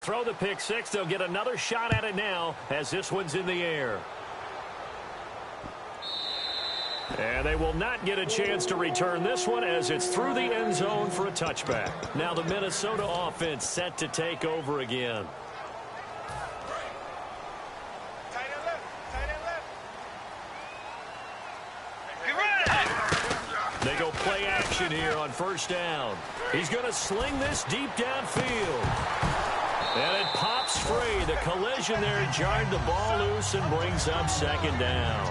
Throw the pick six. They'll get another shot at it now as this one's in the air. And they will not get a chance to return this one as it's through the end zone for a touchback. Now the Minnesota offense set to take over again. They go play action here on first down. He's going to sling this deep downfield. And it pops free. The collision there jarred the ball loose and brings up second down.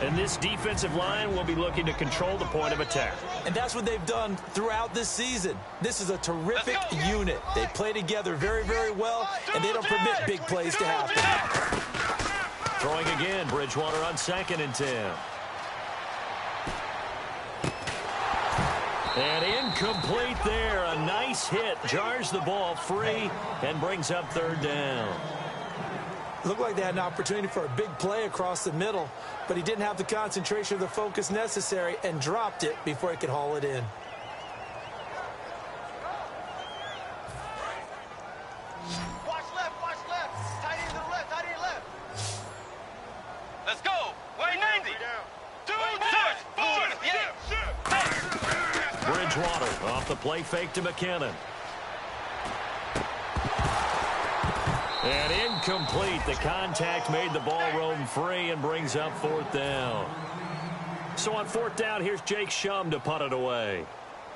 And this defensive line will be looking to control the point of attack. And that's what they've done throughout this season. This is a terrific unit. They play together very, very well, and they don't permit big plays to happen. Throwing again, Bridgewater on 2nd and 10. And incomplete there. A nice hit. Jars the ball free and brings up 3rd down. Looked like they had an opportunity for a big play across the middle, but he didn't have the concentration or the focus necessary and dropped it before he could haul it in. Watch left. Tight end to the left. Let's go. Way 90. 2, 6, 4, 8. Bridgewater off the play fake to McKinnon. And incomplete. The contact made the ball roam free and brings up 4th down. So on 4th down, here's Jake Shum to punt it away.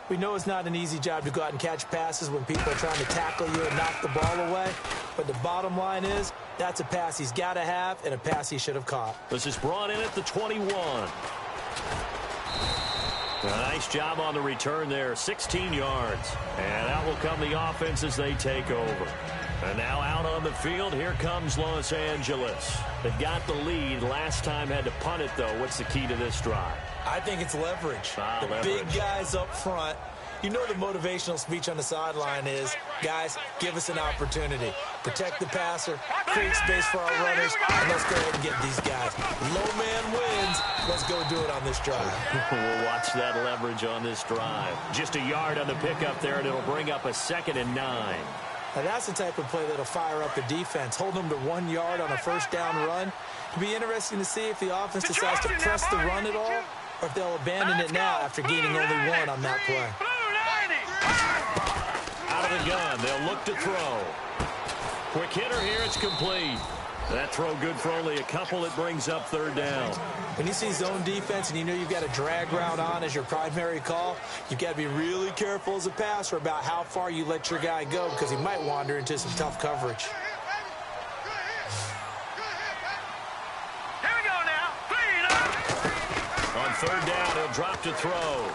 We know it's not an easy job to go out and catch passes when people are trying to tackle you and knock the ball away. But the bottom line is, that's a pass he's got to have and a pass he should have caught. This is brought in at the 21. A nice job on the return there, 16 yards. And out will come the offense as they take over. And now out on the field, here comes Los Angeles. They've got the lead. Last time had to punt it, though. What's the key to this drive? I think it's leverage. Big guys up front. You know the motivational speech on the sideline is, guys, give us an opportunity. Protect the passer, create space for our runners, and let's go ahead and get these guys. Low man wins. Let's go do it on this drive. We'll watch that leverage on this drive. Just a yard on the pickup there, and it'll bring up a 2nd and 9. Now that's the type of play that'll fire up the defense. Hold them to 1 yard on a first down run. It'll be interesting to see if the offense decides to press the run at all, or if they'll abandon it now after gaining only 1 on that play. Out of the gun, they'll look to throw. Quick hitter here, it's complete. That throw good for only a couple. It brings up 3rd down. When you see zone defense and you know you've got a drag route on as your primary call, you've got to be really careful as a passer about how far you let your guy go because he might wander into some tough coverage. Here we go now. Clean up. On 3rd down, he'll drop to throw.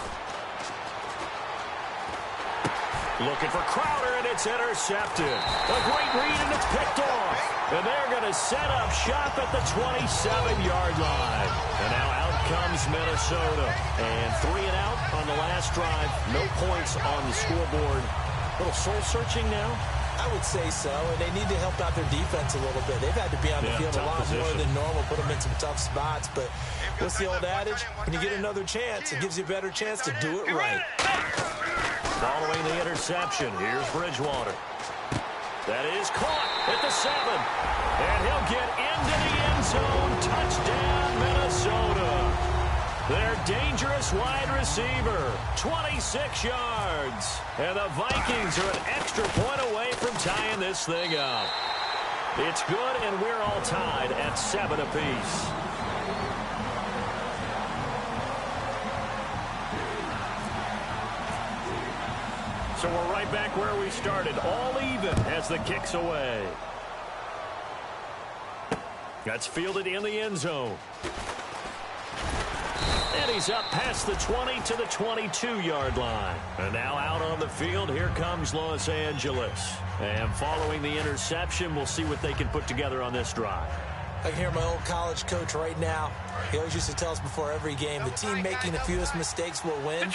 Looking for Crowder, and it's intercepted. A great read, and it's picked off. And they're going to set up shop at the 27-yard line. And now out comes Minnesota. And 3 and out on the last drive. No points on the scoreboard. A little soul-searching now? I would say so, and they need to help out their defense a little bit. They've had to be on the field a lot more than normal, put them in some tough spots. But what's the old adage? When you get another chance, it gives you a better chance to do it right. Following the interception, here's Bridgewater. That is caught at the 7. And he'll get into the end zone. Touchdown, Minnesota. Their dangerous wide receiver, 26 yards. And the Vikings are an extra point away from tying this thing up. It's good, and we're all tied at 7 apiece. So we're right back where we started, all even as the kick's away. That's fielded in the end zone. And he's up past the 20 to the 22-yard line. And now out on the field, here comes Los Angeles. And following the interception, we'll see what they can put together on this drive. I can hear my old college coach right now. He always used to tell us before every game, the team making the fewest mistakes will win.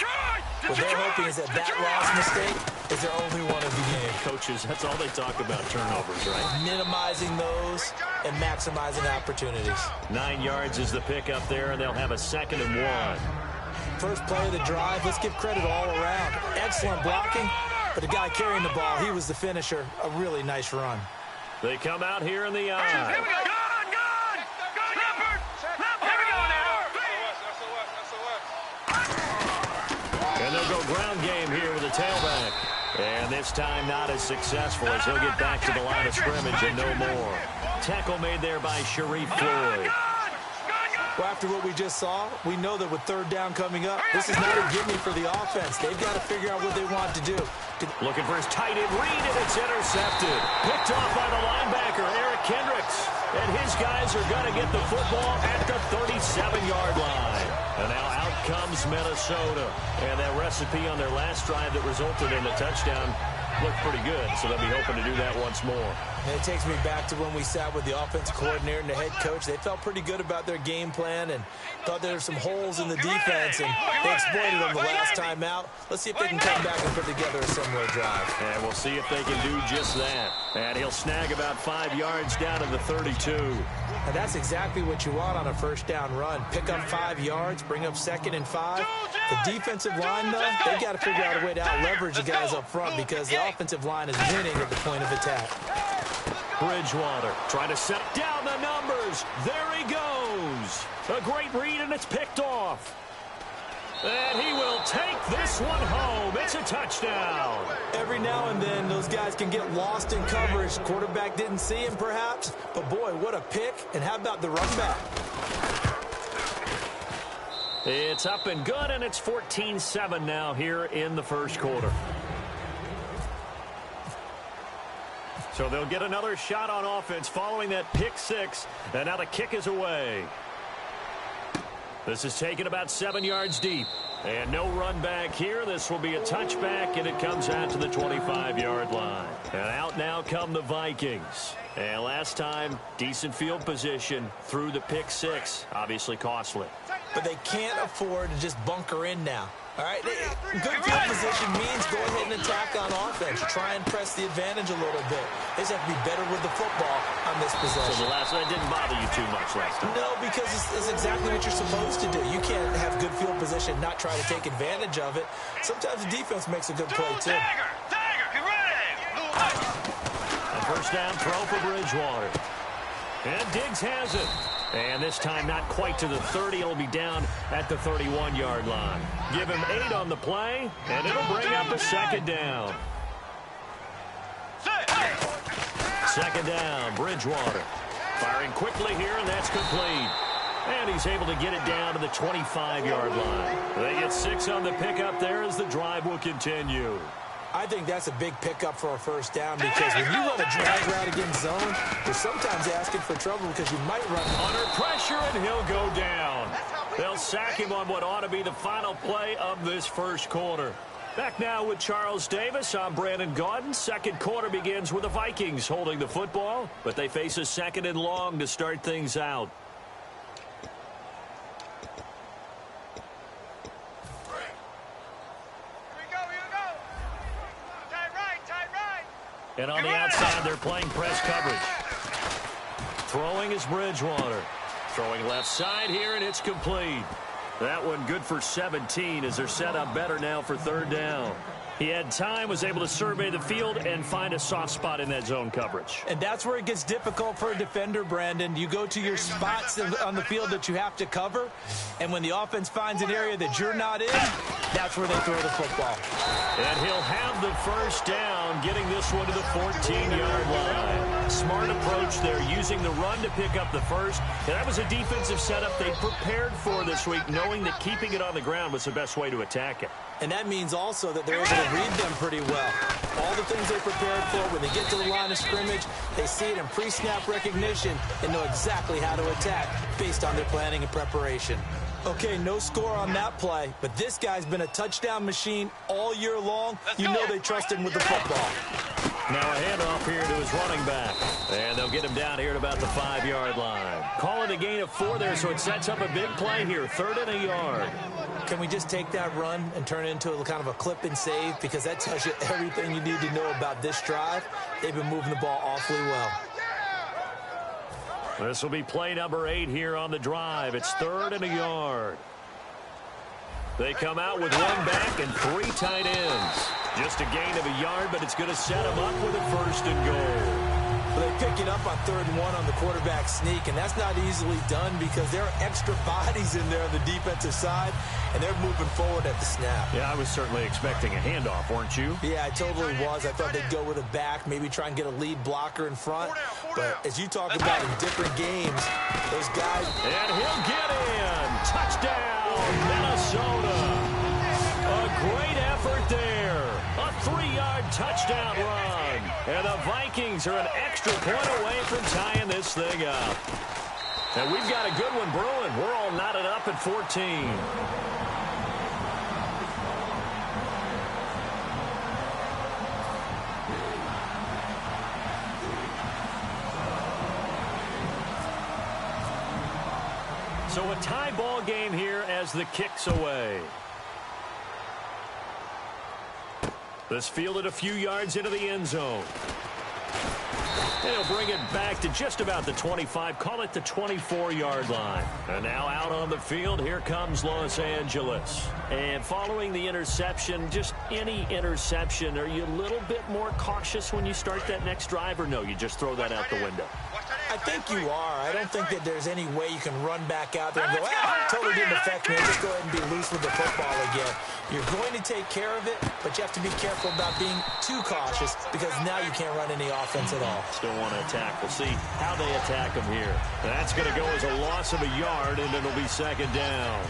What they're hoping is that last mistake is their only one of the game. Coaches, that's all they talk about, turnovers, right? Minimizing those and maximizing opportunities. 9 yards is the pickup there, and they'll have a 2nd and 1. First play of the drive, let's give credit all around. Excellent blocking, But the guy carrying the ball, he was the finisher. A really nice run. They come out here in the eye. Here we go. Good. Leopard. Here we go now. And they'll go ground game here with a tailback. And this time not as successful as he'll get back to the line of scrimmage and no more. Tackle made there by Sharif Floyd. Well, after what we just saw, we know that with third down coming up, this is not a gimme for the offense. They've got to figure out what they want to do. Looking for his tight end read, and it's intercepted. Picked off by the linebacker, Eric Kendricks. And his guys are going to get the football at the 37-yard line. And now out comes Minnesota. And that recipe on their last drive that resulted in a touchdown looked pretty good, so they'll be hoping to do that once more. And it takes me back to when we sat with the offensive coordinator and the head coach. They felt pretty good about their game plan and thought there were some holes in the defense, and they exploited them the last time out. Let's see if they can come back and put together a similar drive. And we'll see if they can do just that. And he'll snag about 5 yards down to the 32. And that's exactly what you want on a first down run. Pick up 5 yards, bring up 2nd and 5. The defensive line, though, they've got to figure out a way to out-leverage the guys up front because the offensive line is winning at the point of attack. Bridgewater trying to set down the numbers. There he goes. A great read, and it's picked off. And he will take this one home. It's a touchdown. Every now and then, those guys can get lost in coverage. Quarterback didn't see him, perhaps. But, boy, what a pick. And how about the run back? It's up and good, and it's 14-7 now here in the first quarter. So they'll get another shot on offense following that pick six. And now the kick is away. This is taken about 7 yards deep. And no run back here. This will be a touchback, and it comes out to the 25-yard line. And out now come the Vikings. And last time, decent field position through the pick six. Obviously costly. But they can't afford to just bunker in now. All right, good field position means go ahead and attack on offense. Try and press the advantage a little bit. They just have to be better with the football on this possession. So the last one didn't bother you too much last time? No, because it's exactly what you're supposed to do. You can't have good field position, not try to take advantage of it. Sometimes the defense makes a good play, too. Get ready. A first down throw for Bridgewater. And Diggs has it. And this time not quite to the 30. It'll be down at the 31-yard line. Give him 8 on the play, and it'll bring up a second down. Second down, Bridgewater. Firing quickly here, and that's complete. And he's able to get it down to the 25-yard line. They get 6 on the pickup there as the drive will continue. I think that's a big pickup for a first down because when you run a drag route against zone, you're sometimes asking for trouble because you might run under pressure, and he'll go down. They'll sack him on what ought to be the final play of this first quarter. Back now with Charles Davis. I'm Brandon Gaudin. Second quarter begins with the Vikings holding the football, but they face a second and long to start things out. And on the outside, they're playing press coverage. Throwing is Bridgewater. Throwing left side here, and it's complete. That one good for 17 as they're set up better now for third down. He had time, was able to survey the field and find a soft spot in that zone coverage. And that's where it gets difficult for a defender, Brandon. You go to your spots on the field that you have to cover, and when the offense finds an area that you're not in, that's where they throw the football. And he'll have the first down, getting this one to the 14-yard line. Smart approach there, using the run to pick up the first. And that was a defensive setup they prepared for this week, knowing that keeping it on the ground was the best way to attack it. And that means also that they're able to read them pretty well. All the things they prepared for, when they get to the line of scrimmage, they see it in pre-snap recognition and know exactly how to attack based on their planning and preparation. Okay, no score on that play, but this guy's been a touchdown machine all year long. You know they trust him with the football. Now a handoff here to his running back. And they'll get him down here at about the 5-yard line. Call it a gain of 4 there, so it sets up a big play here. 3rd and a yard. Can we just take that run and turn it into a kind of a clip and save? Because that tells you everything you need to know about this drive. They've been moving the ball awfully well. This will be play number 8 here on the drive. It's 3rd and a yard. They come out with 1 back and 3 tight ends. Just a gain of a yard, but it's going to set him up with a 1st and goal. Well, they pick it up on 3rd and 1 on the quarterback sneak, and that's not easily done because there are extra bodies in there on the defensive side, and they're moving forward at the snap. Yeah, I was certainly expecting a handoff, weren't you? Yeah, I totally was. I thought they'd go with a back, maybe try and get a lead blocker in front. But as you talk about in different games, those guys... And he'll get in. Touchdown, Minnesota. A great effort there. A 3-yard touchdown run. And the Vikings are an extra point away from tying this thing up. And we've got a good one brewing. We're all knotted up at 14. So a tie ball game here as the kick's away. This fielded a few yards into the end zone. And he'll bring it back to just about the 25, call it the 24-yard line. And now out on the field, here comes Los Angeles. And following the interception, just any interception, are you a little bit more cautious when you start that next drive, or no, you just throw that out the window? I think you are. I don't think that there's any way you can run back out there and go, totally didn't affect me. Just go ahead and be loose with the football again. You're going to take care of it, but you have to be careful about being too cautious because now you can't run any offense at all. Still want to attack. We'll see how they attack them here. That's going to go as a loss of a yard, and it'll be 2nd down.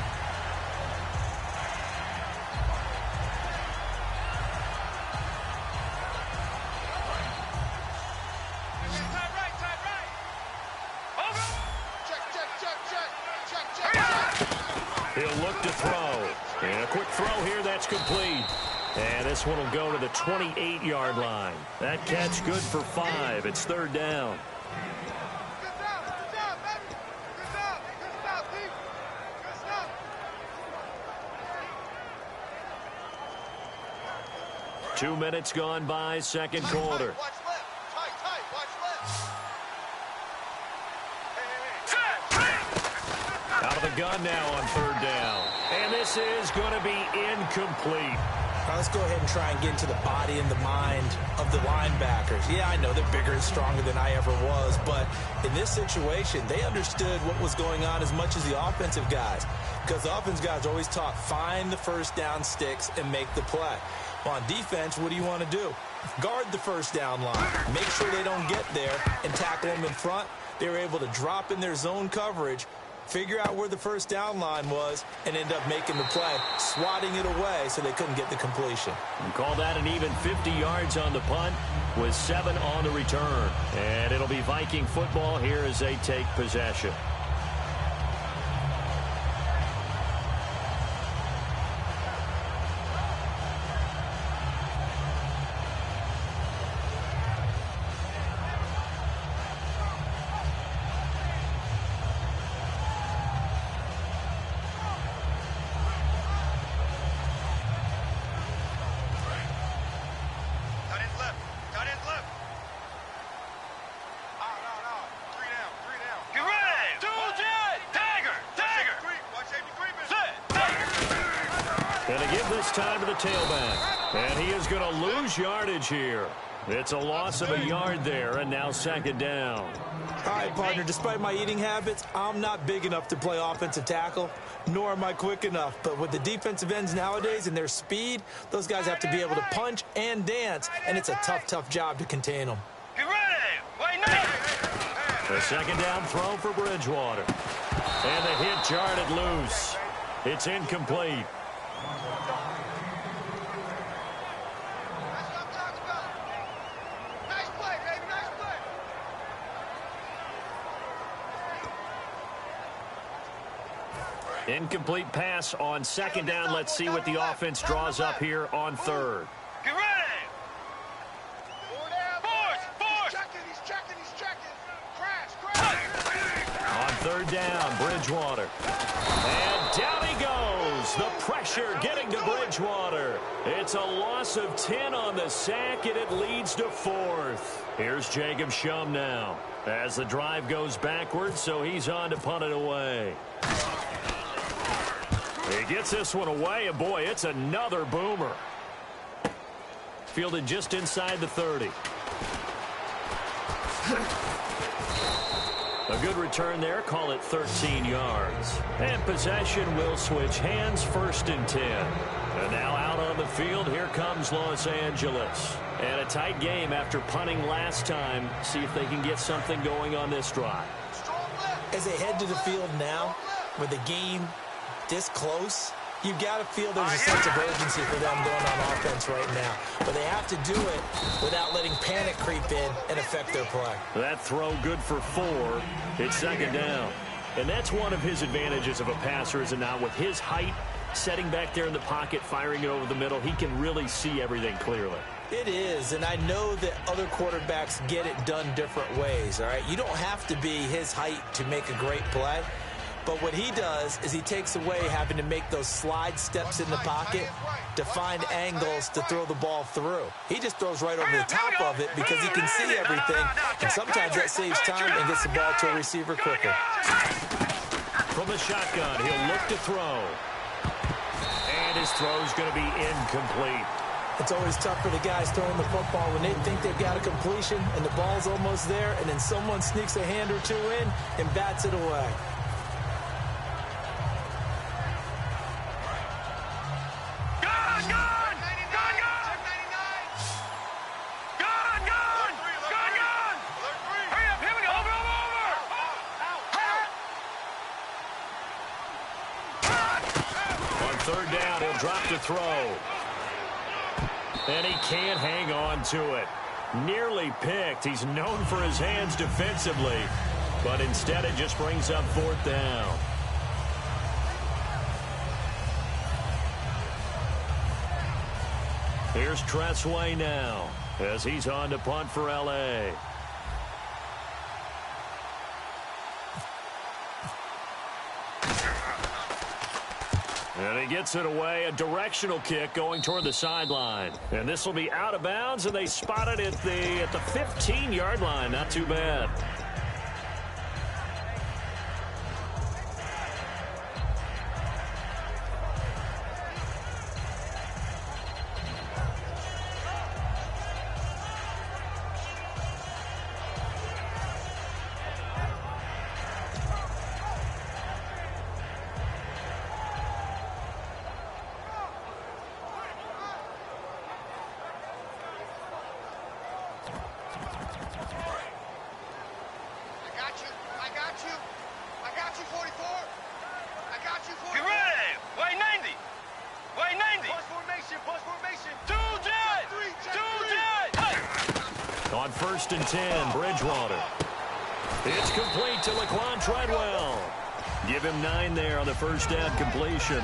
He'll look to throw. And a quick throw here, that's complete. And this one will go to the 28-yard line. That catch good for 5. It's 3rd down. Two minutes gone by, 2nd quarter. Watch left. Tight. Watch left. Out of the gun now on 3rd down. And this is going to be incomplete. Now let's go ahead and try and get into the body and the mind of the linebackers. Yeah, I know they're bigger and stronger than I ever was, but in this situation, they understood what was going on as much as the offensive guys, because the offensive guys are always taught, find the 1st down sticks and make the play. Well, on defense, what do you want to do? Guard the 1st down line. Make sure they don't get there and tackle them in front. They were able to drop in their zone coverage, figure out where the 1st down line was, and end up making the play, swatting it away so they couldn't get the completion. And call that an even 50 yards on the punt with 7 on the return. And it'll be Viking football here as they take possession. Time to the tailback, and he is going to lose yardage here. It's a loss of a yard there, and now 2nd down. All right, partner, despite my eating habits, I'm not big enough to play offensive tackle, nor am I quick enough. But with the defensive ends nowadays and their speed, those guys have to be able to punch and dance, and it's a tough job to contain them. Get ready! Wait, now! The 2nd down throw for Bridgewater. And the hit jarred it loose. It's incomplete. Incomplete pass on 2nd down. Let's see what the offense draws up here on 3rd. Get ready! Force! He's checking. Crash! On 3rd down, Bridgewater. And down he goes. The pressure getting to Bridgewater. It's a loss of 10 on the sack, and it leads to 4th. Here's Jacob Shum now as the drive goes backwards, so he's on to punt it away. He gets this one away, and boy, it's another boomer. Fielded just inside the 30. A good return there. Call it 13 yards. And possession will switch hands, 1st and 10. And now out on the field, here comes Los Angeles. And a tight game after punting last time. See if they can get something going on this drive. As they head to the field now, with the game this close, you've got to feel there's a sense of urgency for them going on offense right now. But they have to do it without letting panic creep in and affect their play. That throw good for 4. It's 2nd down. And that's one of his advantages of a passer, is it not? With his height, setting back there in the pocket, firing it over the middle, he can really see everything clearly. It is, and I know that other quarterbacks get it done different ways, all right? You don't have to be his height to make a great play. But what he does is he takes away having to make those slide steps in the pocket to find angles to throw the ball through. He just throws right over the top of it because he can see everything, and sometimes that saves time and gets the ball to a receiver quicker. From the shotgun, he'll look to throw. And his throw's going to be incomplete. It's always tough for the guys throwing the football when they think they've got a completion and the ball's almost there, and then someone sneaks a hand or two in and bats it away. Third down, he'll drop to throw. And he can't hang on to it. Nearly picked. He's known for his hands defensively, but instead it just brings up 4th down. Here's Tressway now as he's on to punt for L.A. And he gets it away, a directional kick going toward the sideline. And this will be out of bounds, and they spot it at the 15-yard line. Not too bad. On 1st and 10, Bridgewater. It's complete to Laquan Treadwell. Give him 9 there on the first down completion.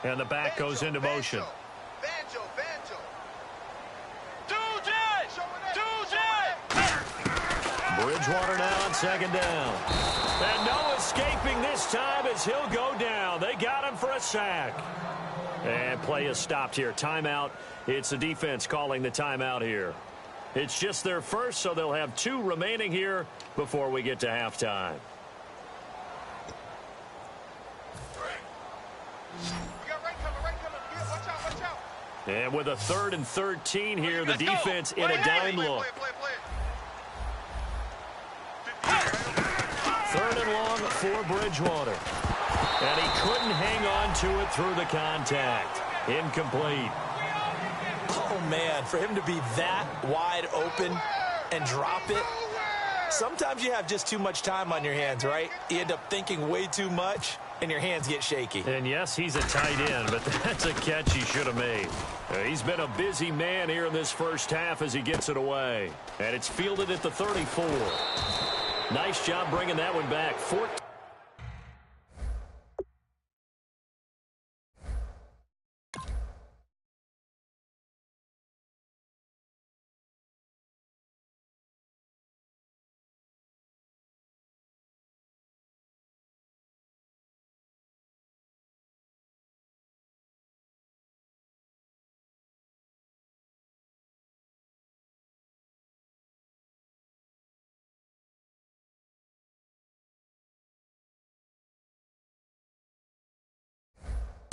And the back goes into motion. Bridgewater now on 2nd down. And no escaping this time as he'll go down. They got him for a sack. And play is stopped here. Timeout. It's the defense calling the timeout here. It's just their first, so they'll have 2 remaining here before we get to halftime. And with a 3rd and 13 here, the defense in a dime look. 3rd and long for Bridgewater. And he couldn't hang on to it through the contact. Incomplete. Oh, man, for him to be that wide open and drop it. Sometimes you have just too much time on your hands, right? You end up thinking way too much, and your hands get shaky. And yes, he's a tight end, but that's a catch he should have made. He's been a busy man here in this first half as he gets it away. And it's fielded at the 34. Nice job bringing that one back. 14.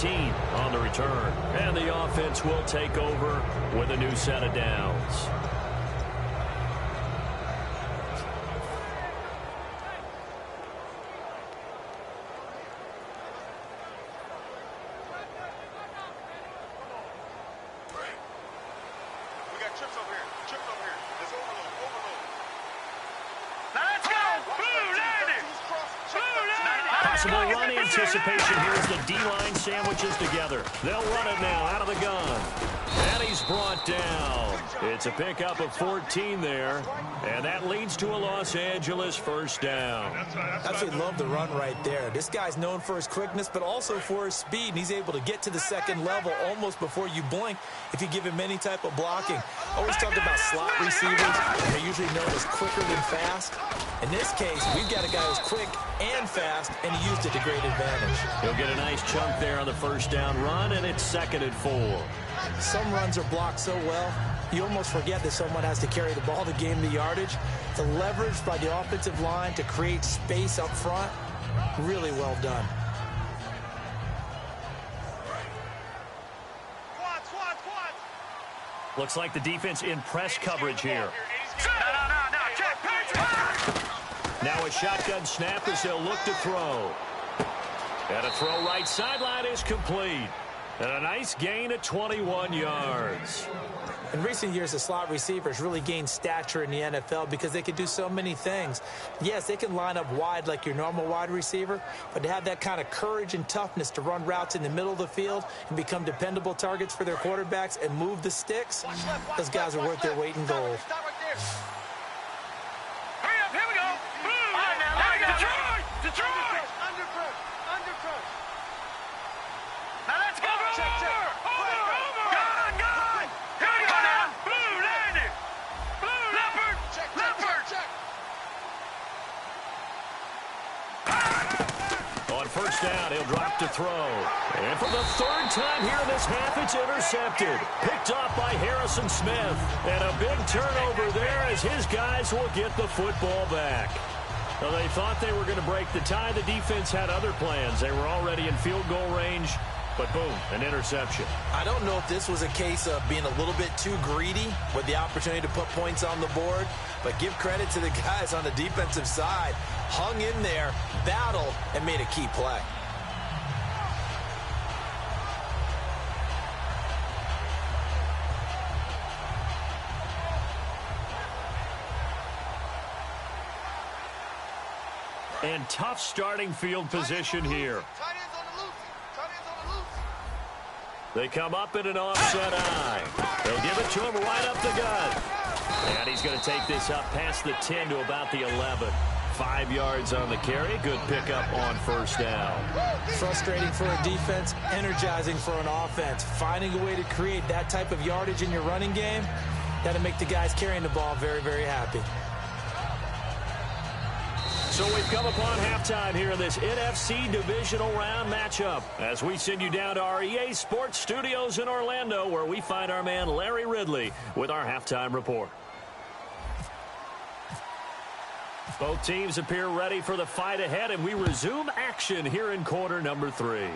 15 on the return. And the offense will take over with a new set of downs. Possible run anticipation here as the D-line sandwiches together. They'll run it now out of the gun. And he's brought down. It's a pickup of 14 there. And that leads to a Los Angeles first down. Absolutely love the run right there. This guy's known for his quickness, but also for his speed. And he's able to get to the second level almost before you blink if you give him any type of blocking. Always talk about slot receivers. They're usually known as quicker than fast. In this case, we've got a guy who's quick and fast, and he used it to great advantage. He'll get a nice chunk there on the first down run, and it's 2nd and 4. Some runs are blocked so well, you almost forget that someone has to carry the ball to gain the yardage. The leverage by the offensive line to create space up front, really well done. Looks like the defense in press coverage here. Now a shotgun snap as they'll look to throw. And a throw right sideline is complete. And a nice gain at 21 yards. In recent years, the slot receivers really gained stature in the NFL because they can do so many things. Yes, they can line up wide like your normal wide receiver, but to have that kind of courage and toughness to run routes in the middle of the field and become dependable targets for their quarterbacks and move the sticks, those guys are worth their weight in gold. Detroit! Under press. Now let's go! Check. Over! Gun! Here we go now! Blue, landing! Blue, leopard! Check. On first down, he'll drop to throw. And for the 3rd time here in this half, it's intercepted. Picked off by Harrison Smith. And a big turnover there as his guys will get the football back. Well, they thought they were going to break the tie. The defense had other plans. They were already in field goal range, but boom, an interception. I don't know if this was a case of being a little bit too greedy with the opportunity to put points on the board, but give credit to the guys on the defensive side. Hung in there, battled, and made a key play. And tough starting field position here. They come up in an offset eye. They'll give it to him right up the gut. And he's going to take this up past the 10 to about the 11. 5 yards on the carry. Good pickup on first down. Frustrating for a defense, energizing for an offense. Finding a way to create that type of yardage in your running game, that'll make the guys carrying the ball very, very happy. So we've come upon halftime here in this NFC divisional round matchup as we send you down to our EA Sports Studios in Orlando where we find our man Larry Ridley with our halftime report. Both teams appear ready for the fight ahead, and we resume action here in quarter number 3.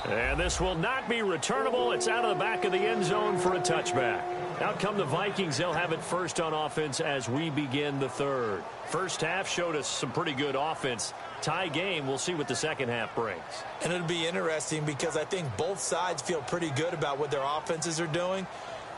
And this will not be returnable. It's out of the back of the end zone for a touchback. Out come the Vikings. They'll have it first on offense as we begin the 3rd. First half showed us some pretty good offense. Tie game. We'll see what the second half brings. And it'll be interesting because I think both sides feel pretty good about what their offenses are doing.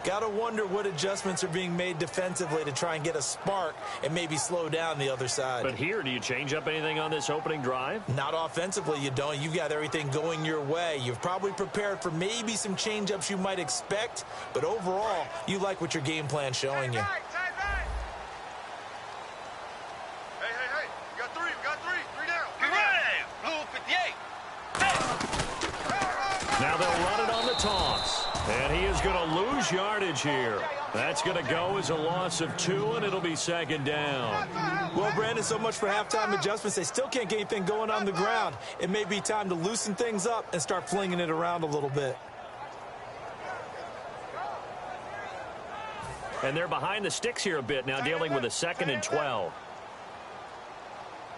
Got to wonder what adjustments are being made defensively to try and get a spark and maybe slow down the other side. But here, do you change up anything on this opening drive? Not offensively, you don't. You've got everything going your way. You've probably prepared for maybe some change-ups you might expect, but overall, you like what your game plan's showing you. Hey, we got three down. Get ready, Blue 58. Now they'll run it on the toss. And he is going to lose yardage here. That's going to go as a loss of 2, and it'll be 2nd down. Well, Brandon, so much for halftime adjustments. They still can't get anything going on the ground. It may be time to loosen things up and start flinging it around a little bit. And they're behind the sticks here a bit now, dealing with a 2nd and 12.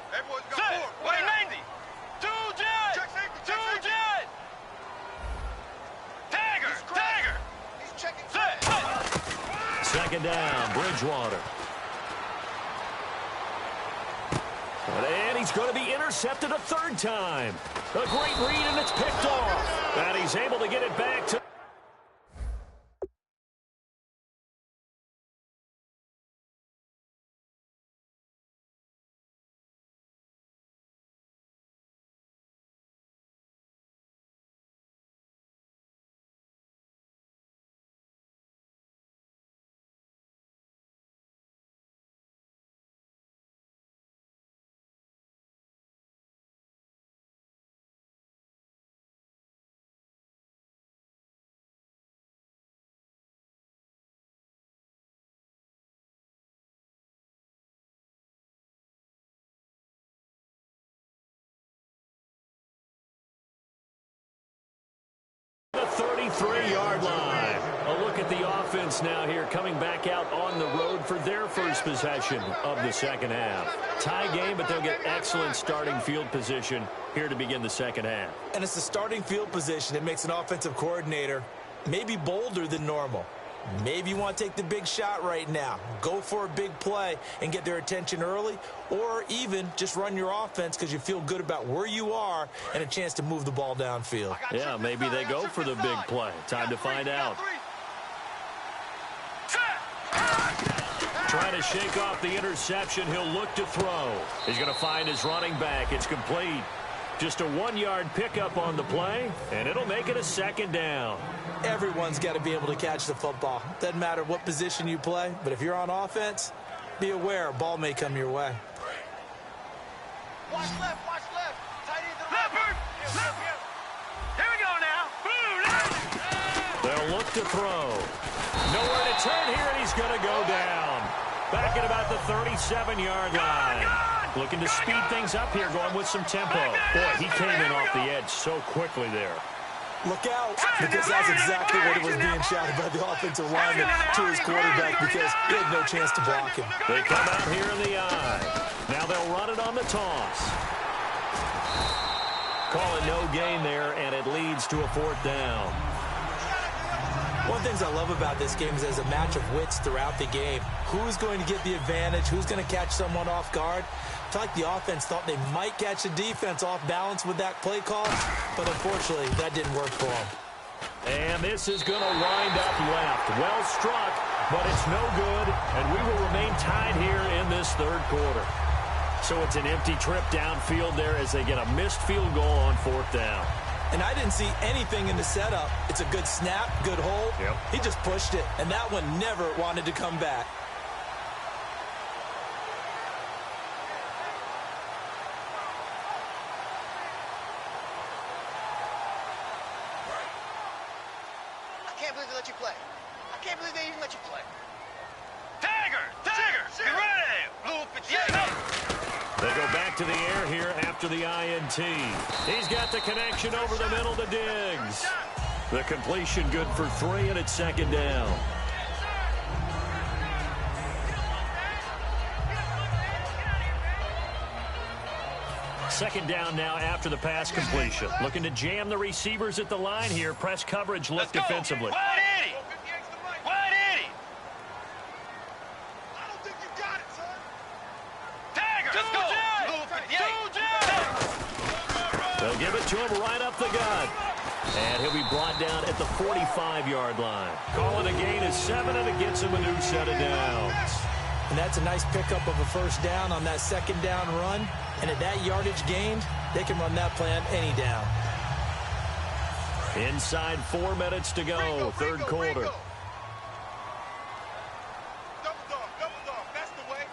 Hey, boys, got 4. Wait, 90. 2 J. second down. Bridgewater. And he's going to be intercepted a third time. A great read, and it's picked off. And he's able to get it back to... The 33-yard line. A look at the offense now here, coming back out on the road for their first possession of the second half. Tie game, but they'll get excellent starting field position here to begin the second half. And it's the starting field position that makes an offensive coordinator maybe bolder than normal. Maybe you want to take the big shot right now. Go for a big play and get their attention early, or even just run your offense because you feel good about where you are and a chance to move the ball downfield. Yeah, maybe they go for the big play. Time to find out. Trying to shake off the interception. He'll look to throw. He's going to find his running back. It's complete. Just a 1-yard pickup on the play, and it'll make it a second down. Everyone's got to be able to catch the football. Doesn't matter what position you play, but if you're on offense, be aware a ball may come your way. Watch left, watch left. Tight end to the left. Here we go now. They'll look to throw. Nowhere to turn here, and he's going to go down. Back at about the 37-yard line. Looking to speed things up here, going with some tempo. Boy, he came in off the edge so quickly there. Look out, because that's exactly what it was being shouted by the offensive lineman to his quarterback, because he had no chance to block him. They come out here in the eye. Now they'll run it on the toss. Call it no gain there, and it leads to a fourth down. One of the things I love about this game is there's a match of wits throughout the game. Who's going to get the advantage? Who's going to catch someone off guard? I feel like the offense thought they might catch the defense off balance with that play call, but unfortunately, that didn't work for them. And this is going to wind up left. Well struck, but it's no good, and we will remain tied here in this third quarter. So it's an empty trip downfield there as they get a missed field goal on fourth down. And I didn't see anything in the setup. It's a good snap, good hold. Yep. He just pushed it, and that one never wanted to come back. I can't believe they let you play. I can't believe they even let you play. Tiger! Get ready! Blue 58! They go back to the air here after the INT. He's got the connection over the middle to Diggs. The completion good for 3, and it's second down. Second down now after the pass completion. Looking to jam the receivers at the line here. Press coverage look defensively. Wide 80! Wide 80! I don't think you got it, son. Tiger! Let's go! They'll give it to him right up the gut. And he'll be brought down at the 45-yard line. Calling a gain of 7, and it gets him a new set of downs. And that's a nice pickup of a first down on that second down run. And at that yardage gained, they can run that play on any down. Inside 4 minutes to go, third quarter. Double dog, that's the way.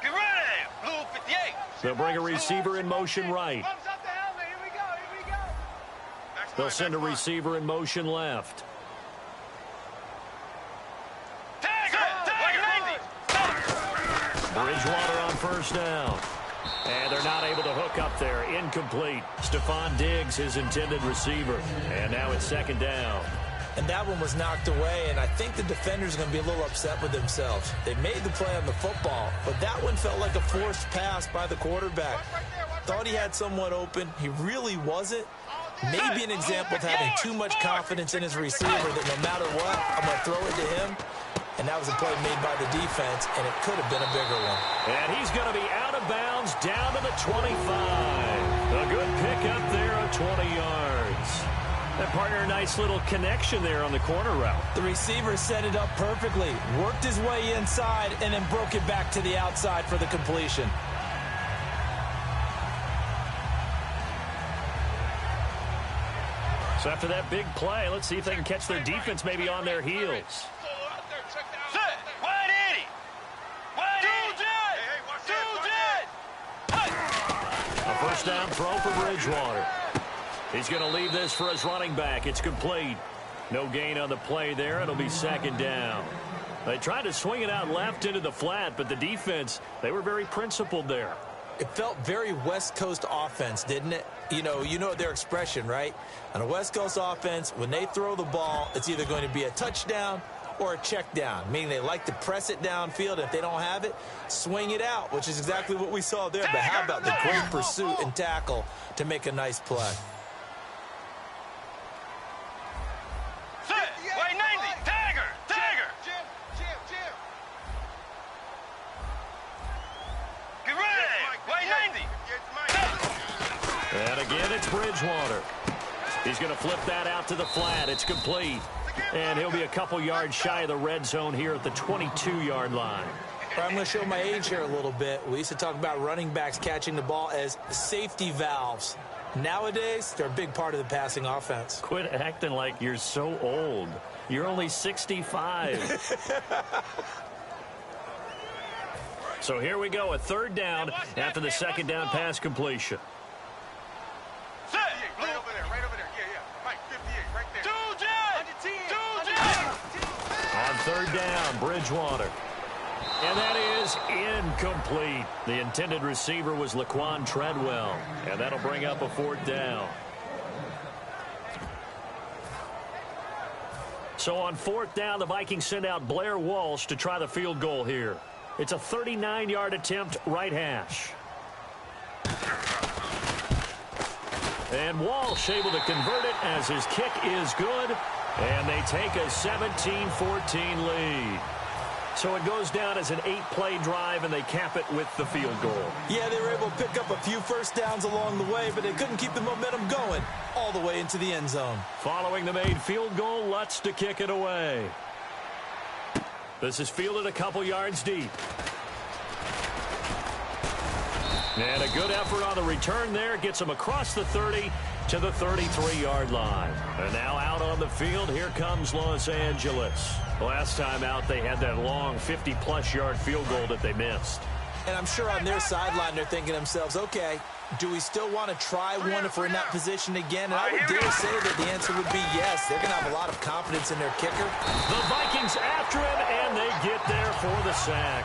Get ready, Blue 58. They'll bring a receiver in motion right. Thumbs up the helmet, here we go. They'll send a receiver in motion left. Bridgewater on first down. And they're not able to hook up there. Incomplete. Stephon Diggs, his intended receiver. And now it's second down. And that one was knocked away, and I think the defenders are going to be a little upset with themselves. They made the play on the football, but that one felt like a forced pass by the quarterback. Thought he had someone open. He really wasn't. Maybe an example of having too much confidence in his receiver that no matter what, I'm going to throw it to him. and that was a play made by the defense, and it could have been a bigger one. And he's going to be out of bounds down to the 25. A good pickup there of 20 yards. That partner, a nice little connection there on the corner route. The receiver set it up perfectly, worked his way inside, and then broke it back to the outside for the completion. So after that big play, let's see if they can catch their defense maybe on their heels. A first down throw for Bridgewater. He's going to leave this for his running back. It's complete. No gain on the play there. It'll be second down. They tried to swing it out left into the flat, but the defense, they were very principled there. It felt very West Coast offense, didn't it? You know their expression, right? On a West Coast offense, when they throw the ball, it's either going to be a touchdown or a check down, meaning they like to press it downfield. If they don't have it, swing it out, which is exactly what we saw there. But how about the great pursuit and tackle to make a nice play? And again, it's Bridgewater. He's going to flip that out to the flat. It's complete. And he'll be a couple yards shy of the red zone here at the 22-yard line. I'm going to show my age here a little bit. We used to talk about running backs catching the ball as safety valves. Nowadays, they're a big part of the passing offense. Quit acting like you're so old. You're only 65. So here we go, a third down after the second down pass completion. On third down, Bridgewater. And that is incomplete. The intended receiver was Laquan Treadwell. And that'll bring up a fourth down. So on fourth down, the Vikings send out Blair Walsh to try the field goal here. It's a 39-yard attempt, right hash. And Walsh able to convert it as his kick is good. And they take a 17-14 lead. So it goes down as an 8-play drive, and they cap it with the field goal. Yeah, they were able to pick up a few first downs along the way, but they couldn't keep the momentum going all the way into the end zone. Following the made field goal, Lutz to kick it away. This is fielded a couple yards deep. And a good effort on the return there. Gets him across the 30 to the 33-yard line. And now out on the field, here comes Los Angeles. Last time out, they had that long 50-plus yard field goal that they missed. And I'm sure on their sideline, they're thinking to themselves, okay, do we still want to try one if we're in that position again? And I would dare say that the answer would be yes. They're going to have a lot of confidence in their kicker. The Vikings after him, and they get there for the sack.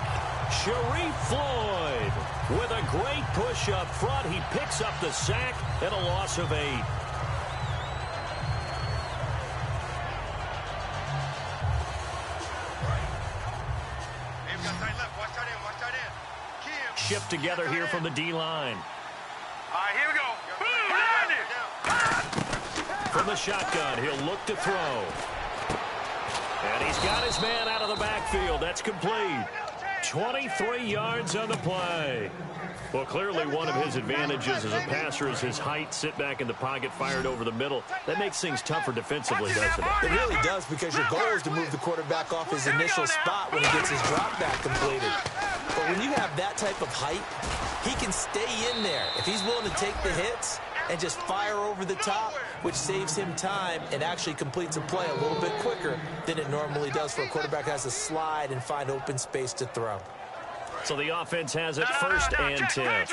Sharif Floyd with a great push up front. He picks up the sack and a loss of 8. Shipped together here from the D-line. All right, here we go. From the shotgun, he'll look to throw. And he's got his man out of the backfield. That's complete. 23 yards on the play. Well, clearly one of his advantages as a passer is his height. Sit back in the pocket, fired over the middle. That makes things tougher defensively, doesn't it? It really does, because your goal is to move the quarterback off his initial spot when he gets his drop back completed. But when you have that type of height, he can stay in there. If he's willing to take the hits and just fire over the top, which saves him time and actually completes a play a little bit quicker than it normally does for a quarterback who has to slide and find open space to throw. So the offense has it first and 10. And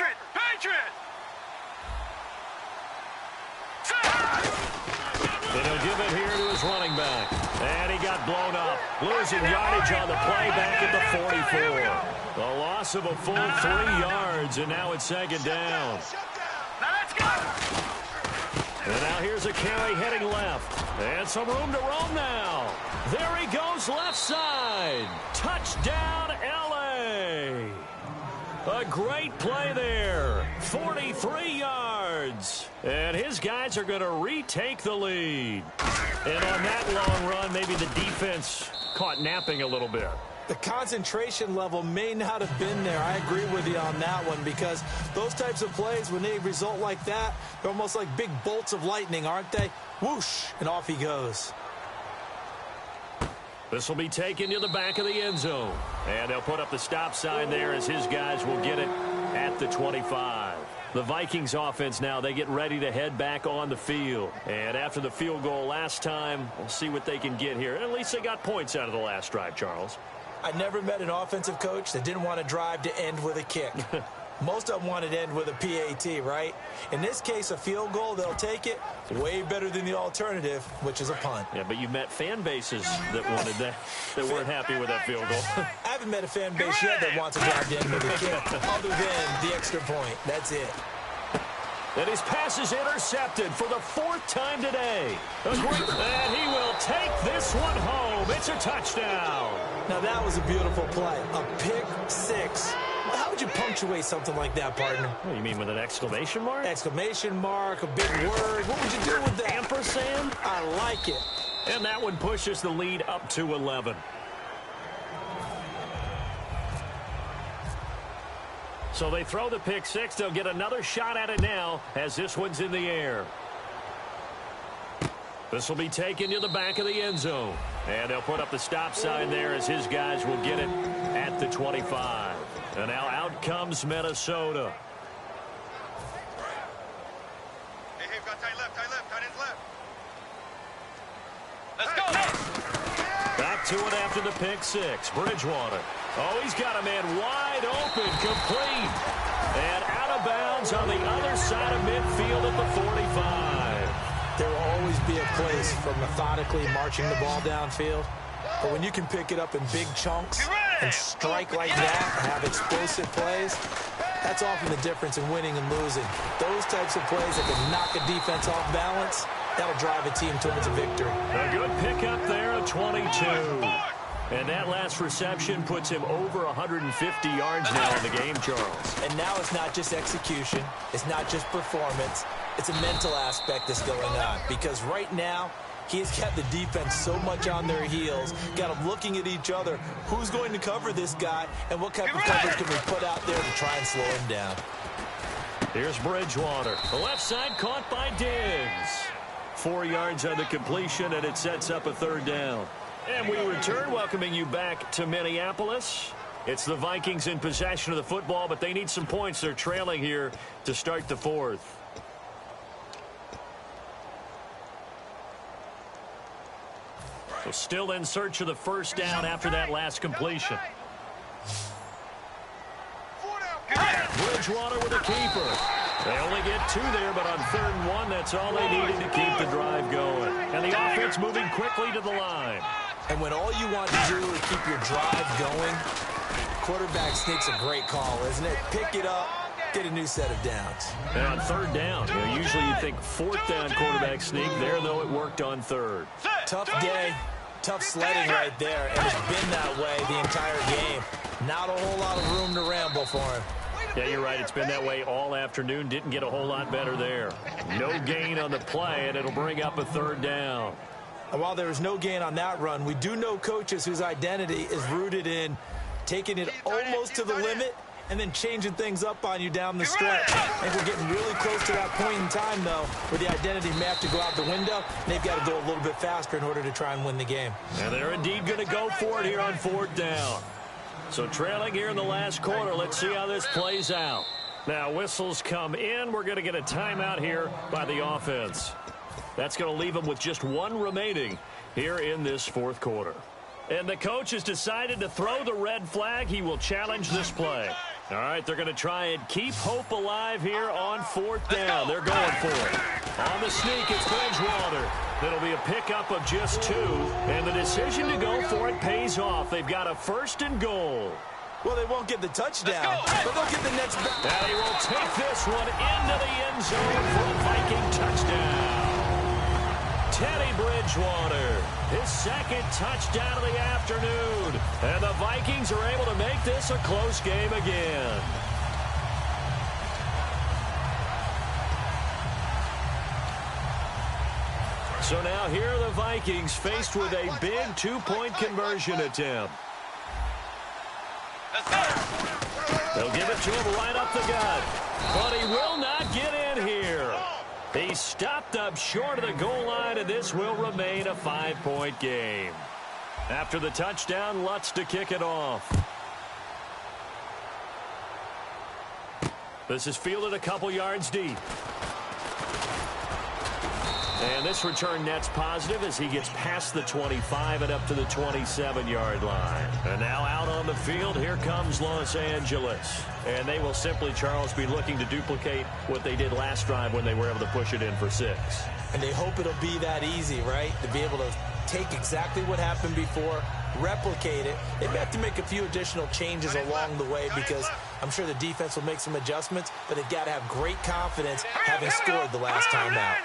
he'll give it here to his running back. And he got blown up. Losing yardage on the play back at the 44. A loss of a full 3 yards, and now it's second down. And now here's a carry heading left. And some room to roam now. There he goes left side. Touchdown, L.A. A great play there. 43 yards. And his guys are going to retake the lead. And on that long run, maybe the defense caught napping a little bit. The concentration level may not have been there. I agree with you on that one, because those types of plays, when they result like that, they're almost like big bolts of lightning, aren't they? Whoosh, and off he goes. This will be taken to the back of the end zone. And they'll put up the stop sign there as his guys will get it at the 25. The Vikings offense now, they get ready to head back on the field. And after the field goal last time, we'll see what they can get here. At least they got points out of the last drive, Charles. I never met an offensive coach that didn't want to drive to end with a kick. Most of them wanted to end with a PAT, right? In this case, a field goal, they'll take it. Way better than the alternative, which is a punt. Yeah, but you met fan bases that wanted that, that weren't happy with that field goal. I haven't met a fan base yet that wants to drive to end with a kick, other than the extra point. That's it. And his pass is intercepted for the 4th time today. And he will take this one home. It's a touchdown. Now, that was a beautiful play. A pick six. How would you punctuate something like that, partner? What, you mean with an exclamation mark? Exclamation mark, a big word. What would you do with that? Ampersand? I like it. And that one pushes the lead up to 11. So they throw the pick six. They'll get another shot at it now as this one's in the air. This will be taken to the back of the end zone. And they'll put up the stop sign there as his guys will get it at the 25. And now out comes Minnesota. Hey, we've got tight ends left. Let's go. Back to it after the pick six. Bridgewater. Oh, he's got a man wide open, complete. And out of bounds on the other side of midfield at the 45. There will always be a place for methodically marching the ball downfield. But when you can pick it up in big chunks and strike like that, have explosive plays, that's often the difference in winning and losing. Those types of plays that can knock a defense off balance, that'll drive a team towards a victory. A good pickup there, a 22. And that last reception puts him over 150 yards now in the game, Charles. And now it's not just execution. It's not just performance. It's a mental aspect that's going on. Because right now, he has kept the defense so much on their heels, got them looking at each other. Who's going to cover this guy, and what type of coverage can we put out there to try and slow him down? Here's Bridgewater. The left side caught by Diggs. 4 yards on the completion, and it sets up a 3rd down. And we return, welcoming you back to Minneapolis. It's the Vikings in possession of the football, but they need some points. They're trailing here to start the 4th. So still in search of the 1st down after that last completion. Bridgewater with a keeper. They only get 2 there, but on 3rd and 1, that's all they needed to keep the drive going. And the offense moving quickly to the line. And when all you want to do is keep your drive going, quarterback sneak's a great call, isn't it? Pick it up, get a new set of downs. And on 3rd down, usually you think 4th down quarterback sneak. There, though, it worked on 3rd. Tough day, tough sledding right there, and it's been that way the entire game. Not a whole lot of room to ramble for him. Yeah, you're right. It's been that way all afternoon. Didn't get a whole lot better there. No gain on the play, and it'll bring up a 3rd down. And while there is no gain on that run, we do know coaches whose identity is rooted in taking it almost to the limit and then changing things up on you down the stretch. I think we're getting really close to that point in time, though, where the identity may have to go out the window, and they've got to go a little bit faster in order to try and win the game. And they're indeed going to go for it here on 4th down. So trailing here in the last quarter, let's see how this plays out. Now whistles come in. We're going to get a timeout here by the offense. That's going to leave them with just 1 remaining here in this 4th quarter. And the coach has decided to throw the red flag. He will challenge this play. All right, they're going to try and keep hope alive here on 4th down. They're going for it. On the sneak, it's Bridgewater. It'll be a pickup of just 2. And the decision to go for it pays off. They've got a 1st and goal. Well, they won't get the touchdown, but they'll get the next back. And he will take this one into the end zone for a Viking touchdown. Teddy Bridgewater, his 2nd touchdown of the afternoon. And the Vikings are able to make this a close game again. So now here are the Vikings faced with a big two-point conversion attempt. They'll give it to him right up the gut. But he will not get in here. He stopped up short of the goal line, and this will remain a 5-point game. After the touchdown, Lutz to kick it off. This is fielded a couple yards deep. And this return net's positive as he gets past the 25 and up to the 27-yard line. And now out on the field, here comes Los Angeles. And they will simply, Charles, be looking to duplicate what they did last drive when they were able to push it in for 6. And they hope it'll be that easy, right? To be able to take exactly what happened before, replicate it. They may have to make a few additional changes along the way because I'm sure the defense will make some adjustments, but they've got to have great confidence having scored the last time out.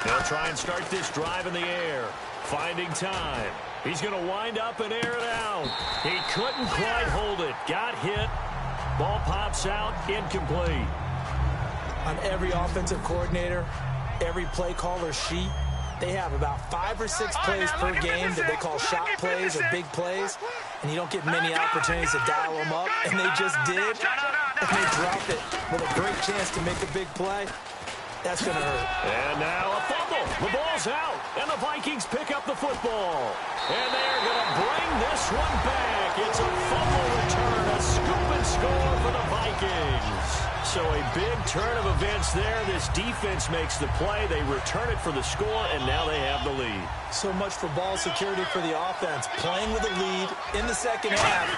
They'll try and start this drive in the air. Finding time. He's going to wind up and air it out. He couldn't quite hold it. Got hit. Ball pops out. Incomplete. On every offensive coordinator, every play caller sheet, they have about 5 or 6 plays per game that they call shot plays or big plays, and you don't get many opportunities to dial them up, and they just did, and they drop it with a great chance to make a big play. That's going to hurt. And now a fumble. The ball's out, and the Vikings pick up the football. And they're going to bring this one back. It's a fumble return, a scoop and score for the Vikings. So a big turn of events there. This defense makes the play. They return it for the score, and now they have the lead. So much for ball security for the offense. Playing with a lead in the second half.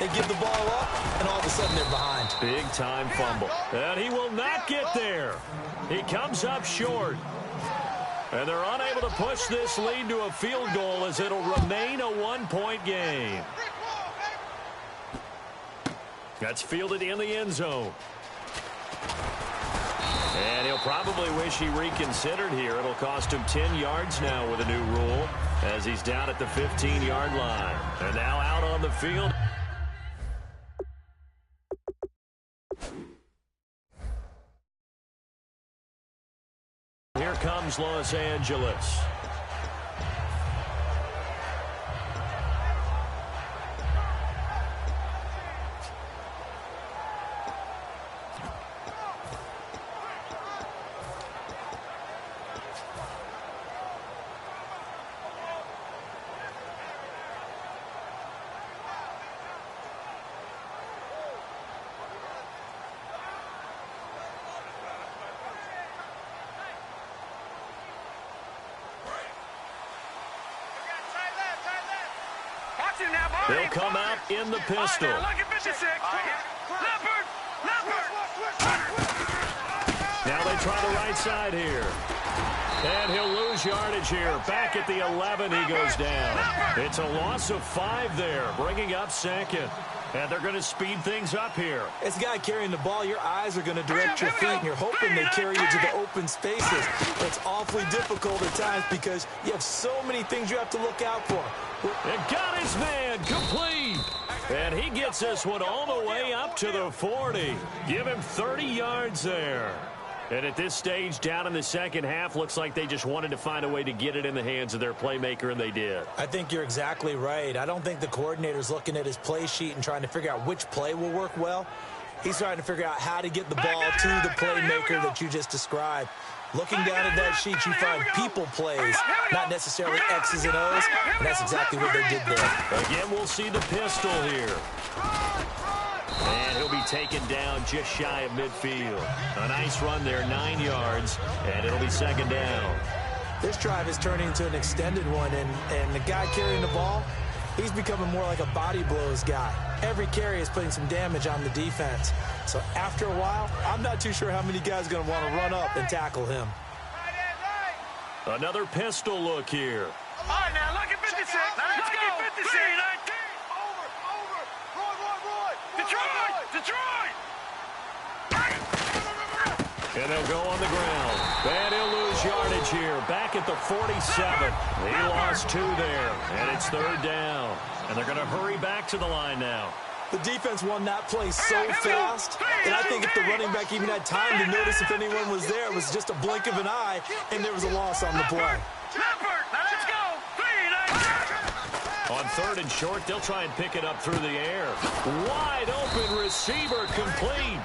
They give the ball up, and all of a sudden they're behind. Big-time fumble. And he will not get there. He comes up short. And they're unable to push this lead to a field goal as it'll remain a 1-point game. That's fielded in the end zone. And he'll probably wish he reconsidered here. It'll cost him 10 yards now with a new rule as he's down at the 15-yard line. And now out on the field. Here comes Los Angeles. They'll come out in the pistol. Now they try the right side here. And he'll lose yardage here. Back at the 11, he goes down. It's a loss of 5 there, bringing up second. And they're going to speed things up here. As a guy carrying the ball, your eyes are going to direct your feet, and you're hoping they carry you to the open spaces. It's awfully difficult at times because you have so many things you have to look out for. And got his man complete. And he gets this one all the way up to the 40. Give him 30 yards there. And at this stage, down in the second half, looks like they just wanted to find a way to get it in the hands of their playmaker, and they did. I think you're exactly right. I don't think the coordinator's looking at his play sheet and trying to figure out which play will work well. He's trying to figure out how to get the ball to the playmaker that you just described. Looking down at that sheet, you find people plays, not necessarily X's and O's, and that's exactly what they did there. Again, we'll see the pistol here. And he'll be taken down just shy of midfield. A nice run there, 9 yards, and it'll be second down. This drive is turning into an extended one, and the guy carrying the ball, he's becoming more like a body blows guy. Every carry is putting some damage on the defense. So after a while, I'm not too sure how many guys are going to want to run up and tackle him. Another pistol look here. All right, now look at 56. Let's go. 56. Over. Roy. Detroit. And they'll go on the ground. And he'll lose yardage here. Back at the 47. He lost 2 there. And it's third down. And they're going to hurry back to the line now. The defense won that play so fast that I think if the running back even had time to notice if anyone was there, it was just a blink of an eye, and there was a loss on the play. Let's go. On 3rd and short, they'll try and pick it up through the air. Wide open receiver complete.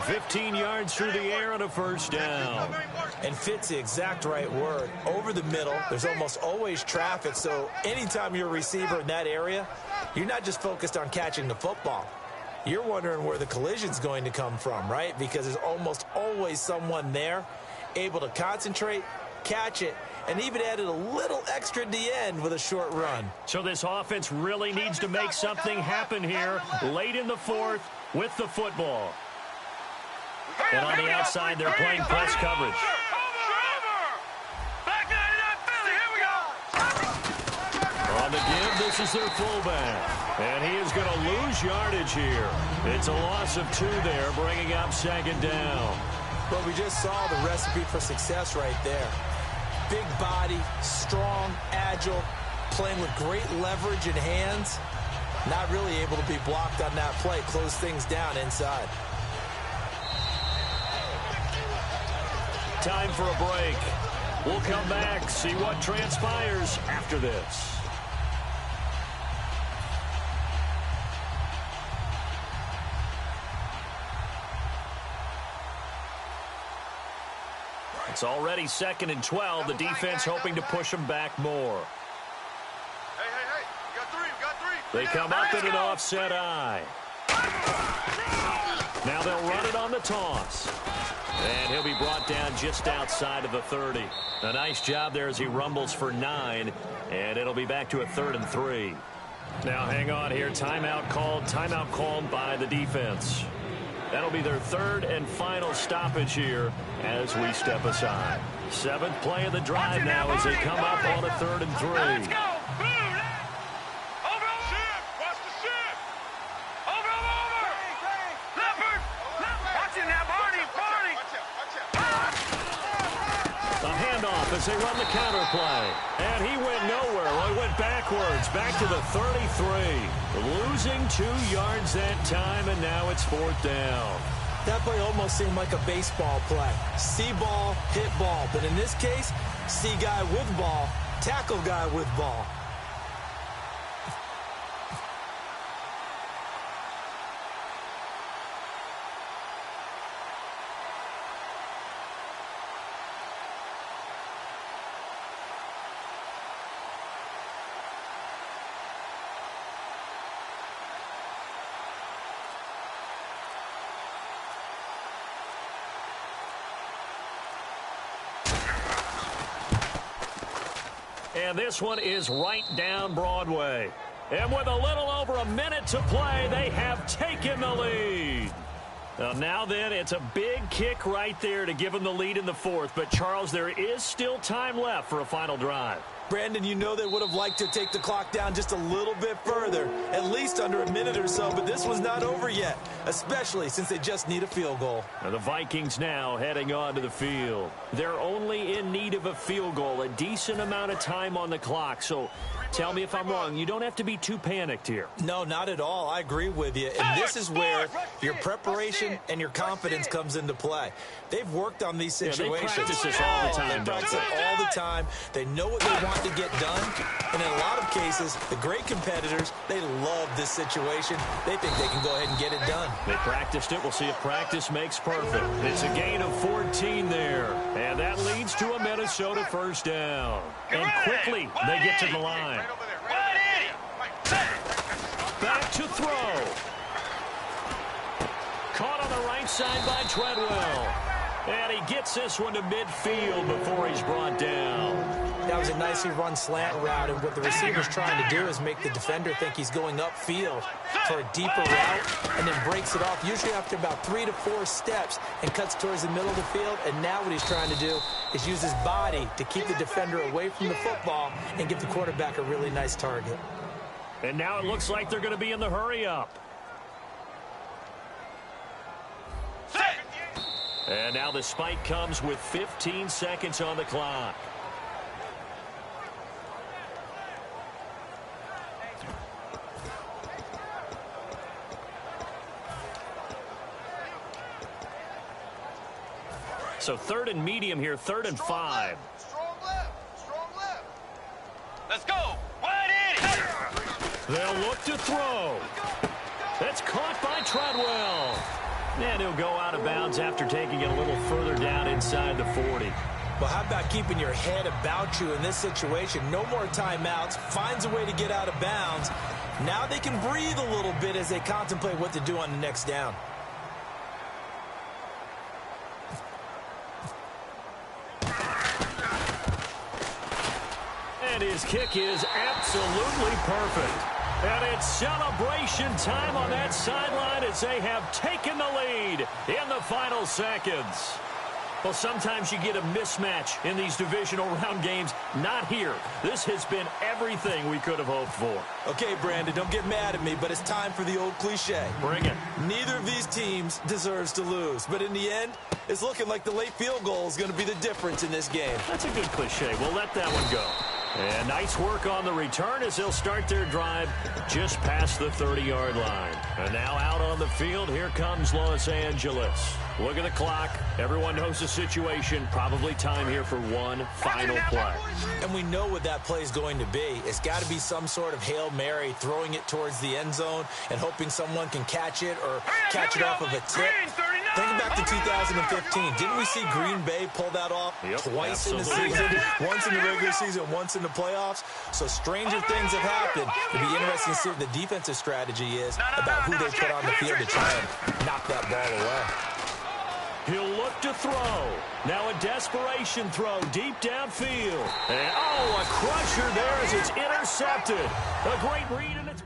15 yards through the air and a first down. And fit's the exact right word. Over the middle, there's almost always traffic, so anytime you're a receiver in that area, you're not just focused on catching the football. You're wondering where the collision's going to come from, right? Because there's almost always someone there able to concentrate, catch it, and even added a little extra at the end with a short run. So this offense really needs to make something happen here late in the 4th with the football. And on the outside, they're playing press coverage. On the give, this is their fullback. And he is going to lose yardage here. It's a loss of 2 there, bringing up 2nd down. But we just saw the recipe for success right there. Big body, strong, agile, playing with great leverage in hands. Not really able to be blocked on that play. Close things down inside. Time for a break. We'll come back, see what transpires after this. It's already 2nd and 12. The defense hoping to push them back more. Hey. We got three. They come up in an offset eye. Now they'll run it on the toss. And he'll be brought down just outside of the 30. A nice job there as he rumbles for 9. And it'll be back to a 3rd and 3. Now hang on here. Timeout called by the defense. That'll be their 3rd and final stoppage here as we step aside. 7th play of the drive now as they come up on a 3rd and 3. Let's go. Watch the ship. Over. Leopard. Watch it now, Barney. The handoff as they run the counter play. And he went nowhere. Well, he went backwards, back to the 33. Losing 2 yards that time, and now it's 4th down. That play almost seemed like a baseball play. See ball, hit ball. But in this case, see guy with ball, tackle guy with ball. And this one is right down Broadway. And with a little over a minute to play, they have taken the lead. Now then, it's a big kick right there to give them the lead in the 4th. But, Charles, there is still time left for a final drive. Brandon, you know they would have liked to take the clock down just a little bit further, at least under a minute or so, but this was not over yet, especially since they just need a field goal. And the Vikings now heading onto the field. They're only in need of a field goal, a decent amount of time on the clock, so tell me if I'm wrong. You don't have to be too panicked here. No, not at all. I agree with you, and this is where your preparation and your confidence comes into play. They've worked on these situations. They practice this all the time, They practice it all the time. They know what they want to get done, and in a lot of cases, the great competitors, they love this situation. They think they can go ahead and get it done. They practiced it. We'll see if practice makes perfect. It's a gain of 14 there, and that leads to a Minnesota first down. And quickly, they get to the line. Back to throw. Caught on the right side by Treadwell. And he gets this one to midfield before he's brought down. That was a nicely run slant route, and what the receiver's trying to do is make the defender think he's going upfield for a deeper route, and then breaks it off, usually after about 3 to 4 steps, and cuts towards the middle of the field. And now what he's trying to do is use his body to keep the defender away from the football and give the quarterback a really nice target. And now it looks like they're going to be in the hurry-up. And now the spike comes with 15 seconds on the clock. So 3rd and medium here, 3rd and 5. Strong left. Strong left. Let's go. Wide in. They'll look to throw. That's caught by Treadwell. And he'll go out of bounds after taking it a little further down inside the 40. Well, how about keeping your head about you in this situation? No more timeouts. Finds a way to get out of bounds. Now they can breathe a little bit as they contemplate what to do on the next down. And his kick is absolutely perfect. And it's celebration time on that sideline as they have taken the lead in the final seconds. Well, sometimes you get a mismatch in these divisional round games. Not here. This has been everything we could have hoped for. Okay, Brandon, don't get mad at me, but it's time for the old cliche. Bring it. Neither of these teams deserves to lose. But in the end, it's looking like the late field goal is going to be the difference in this game. That's a good cliche. We'll let that one go. And nice work on the return as they'll start their drive just past the 30-yard line. And now out on the field, here comes Los Angeles. Look at the clock. Everyone knows the situation. Probably time here for one final play. And we know what that play is going to be. It's got to be some sort of Hail Mary, throwing it towards the end zone and hoping someone can catch it or catch it off of a tip. Think back to 2015. Didn't we see Green Bay pull that off twice in the season? Once in the regular season, once in the playoffs. So stranger things have happened. It'll be interesting to see what the defensive strategy is about who they put on the field to try and knock that ball away. He'll look to throw. Now a desperation throw deep downfield. And, oh, a crusher there as it's intercepted. A great read, and it's